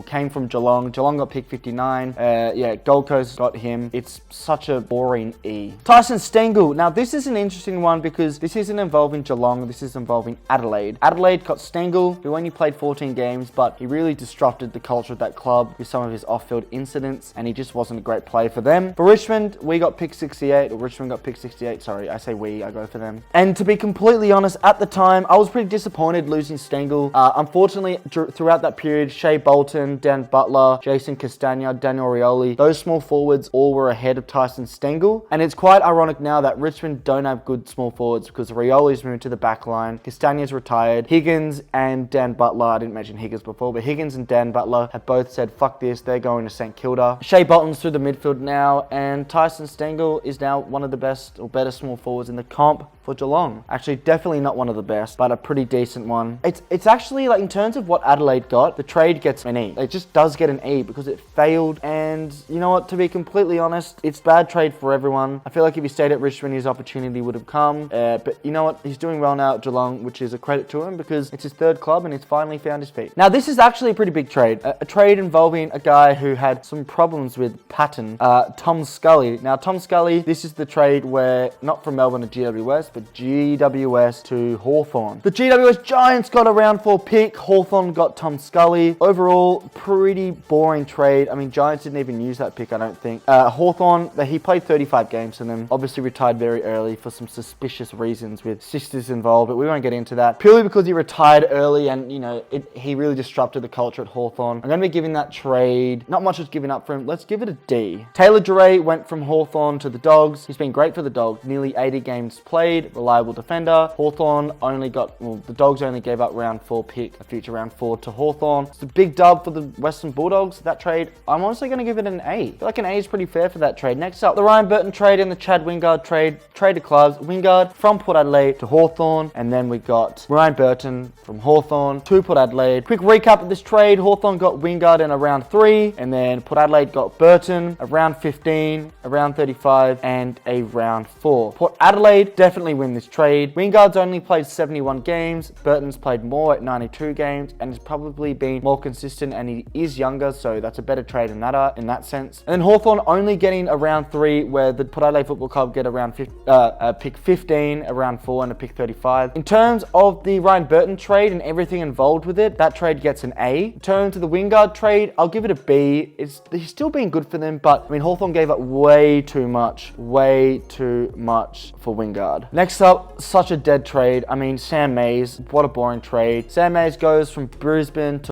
came from Geelong. Geelong got pick 59. Yeah, Gold Coast got him. It's such a boring E. Tyson Stengel. Now, this is an interesting one because this isn't involving Geelong. This is involving Adelaide. Adelaide got Stengel, who only played 14 games, but he really disrupted the culture of that club with some of his off-field incidents, and he just wasn't a great player for them. For Richmond, we got pick 68, or Richmond got pick 68. Sorry, I say we, I go for them. And to be completely honest, at the time, I was pretty disappointed losing Stengel. Unfortunately, throughout that period, Shea Bolton, Dan Butler, Jason Castagna, Daniel Rioli, those small forwards all were ahead of Tyson Stengel. And it's quite ironic now that Richmond don't have good small forwards because Rioli's moved to the back line, Castagna's retired, Higgins and Dan Butler, I didn't mention Higgins before, but Higgins and Dan Butler have both said, fuck this, they're going to St Kilda. Shea Bolton's through the midfield now, and Tyson Stengel is now one of the best or better small forwards in the comp for Geelong. Actually, definitely not one of the best, but a pretty decent one. It's actually, like, in terms of what Adelaide got, the trade gets an E. It just does get an E because it failed, and you know what, to be completely honest, it's bad trade for everyone. I feel like if he stayed at Richmond, his opportunity would have come, but you know what, he's doing well now at Geelong, which is a credit to him because it's his third club and he's finally found his feet. Now, this is actually a pretty big trade. A trade involving a guy who had some problems with Patton, Tom Scully. Now, Tom Scully, this is the trade where, not from Melbourne to GWS, but GWS to Hawthorn. The GWS Giants got a round 4 pick. Hawthorn got Tom Scully. Overall, pretty boring trade. I mean, Giants didn't even use that pick, I don't think. Hawthorn, he played 35 games for them. Obviously retired very early for some suspicious reasons with sisters involved, but we won't get into that. Purely because he retired early and, you know, he really disrupted the culture at Hawthorn. I'm going to be giving that trade, not much was given up for him. Let's give it a D. Taylor Duray went from Hawthorn to the Dogs. He's been great for the Dogs. Nearly 80 games played. Reliable defender. Hawthorn only got, well, the Dogs only gave up round 4 pick, a future round 4 to Hawthorn. It's a big dub for the Western Bulldogs, that trade. I'm honestly going to give it an A. I feel like an A is pretty fair for that trade. Next up, the Ryan Burton trade and the Chad Wingard trade. Traded clubs. Wingard from Port Adelaide to Hawthorn, and then we got Ryan Burton from Hawthorn to Port Adelaide. Quick recap of this trade. Hawthorn got Wingard in a round 3, and then Port Adelaide got Burton, a round 15, a round 35, and a round 4. Port Adelaide definitely win this trade. Wingard's only played 71 games. Burton's played more at 92 games, and has probably been more consistent, and he is younger, so that's a better trade in that sense. And then Hawthorn only getting a round 3, where the Port Adelaide Football Club get a pick 15, a round 4, and a pick 35. In terms of the Ryan Burton trade and everything involved with it, that trade gets an A. In terms of the Wingard trade, I'll give it a B. He's still been good for them, but I mean, Hawthorn gave up way too much for Wingard. Next up, such a dead trade. I mean, Sam Mays, what a boring trade. Sam Mays goes from Brisbane to